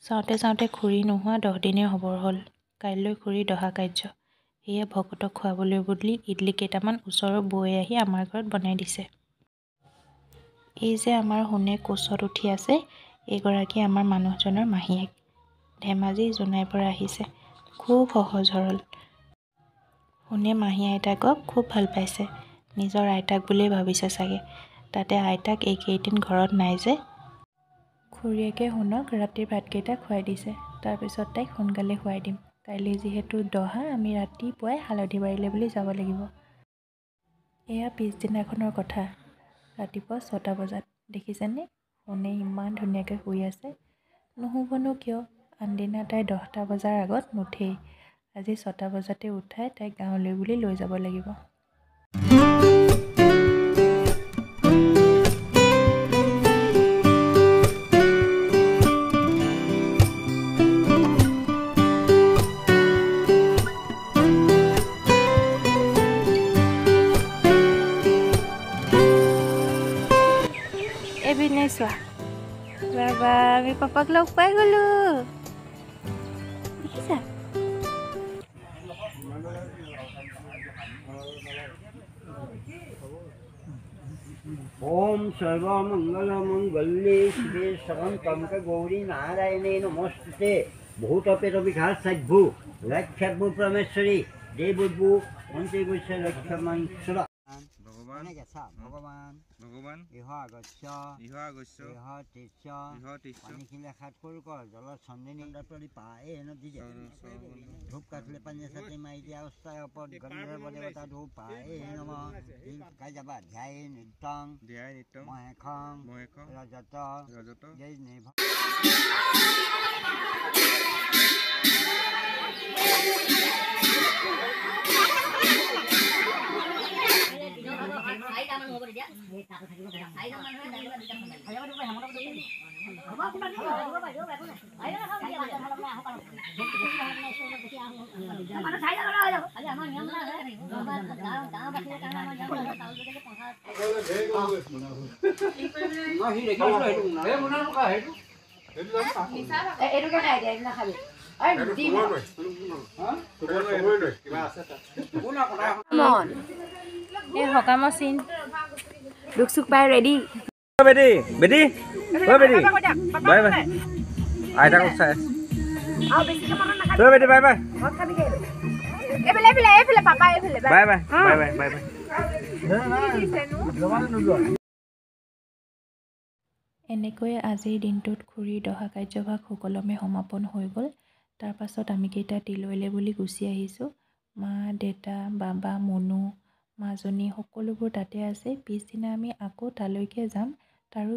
চাওঁতে চাওঁতে খুৰী নোহোৱা 10 দিনেই হ'বৰ হ'ল। কাইলৈ খুৰী দহা কাৰ্য। সেয়ে ভকতক খুৱাবলৈ বুলি ইডলি কেইটামান ওচৰৰ বৌয়ে আহি আমাৰ ঘৰত বনাই দিছে। এই যে আমাৰ সোণে কোচত উঠি আছে, এইগৰাকী আমাৰ মানুহজনৰ মাহীয়েক। ধেমাজি জোনাইৰ পৰা আহিছে। খুব সহজ সৰল। সোণে মাহী আইতাকক খুব ভাল পাইছে। নিজৰ আইতাক বুলিয়েই ভাবিছে চাগে। তাতে আইতাক এইকেইদিন ঘৰত নাই যে। খুৰীয়েকে সোণক ৰাতিৰ ভাতকেইটা খুৱাই দিছে। তাৰপিছত তাইক সোনকালে শুৱাই দিম। কাইলৈ যিহেতু দহা, আমি ৰাতিপুৱাই হালধিবাৰীলৈ বুলি যাব লাগিব। এয়া পিছদিনাখনৰ কথা। ৰাতিপুৱা 6টা বজাত। দেখিছেনে? সোণে ইমান ধুনীয়াকৈ শুই আছে। নুশুবনো কিয়? আনদিনা তাই 10টা বজাৰ আগত নুঠেই। আজি 6টা বজাতে উঠাই তাইক গাঁৱলৈ বুলি লৈ যাব লাগিব। এবিনে চোৱা, বাবা আমি পাপাক লগ পাই গলো। দেখিছা? ओम सर्वमंगलमंगल्ये शिवे सर्वं गौरी नारायणे नमोस्तुते भूतपेतविघातसद्भु लक्ष्यभु परमेश्वरी देवभु मंत्रे गुच्छ लक्ष्यमंसुर भगवान भगवान भगवान इह आगच्छ इह तेच्छ पानीखिले खात कर जल चंदनी दतरी पाए नदी धूप काटले पानी साथे माई दिया अवस्था अपन गंधर्व देवता धूप पाए नमः काय जाबा ध्याय नित्यं महेखं रजत जय नेभ এই সকামৰ চিন দুখ চুখ পাই ৰেডি। বেটি বেটি ঐ বেটি বাই বাই আইতাক চাই ঐ বেটি বাই বাই এইফালে এইফালে এইফালে পাপা এইফালে bye bye bye bye bye bye এনেকৈয়ে আজিৰ দিনটোত খুৰীৰ দহা কাৰ্যভাগ সুকলমে সমাপন হৈ গ'ল। তাৰ পাছত আমি কেইটা তিলৈলে বুলি গুচি আহিছোঁ। মা, দেউতা, বাবা, মুনু, মাজনী সকলোবোৰ তাতে আছে। পিছদিনা আমি আকৌ তালৈকে যাম। তাৰো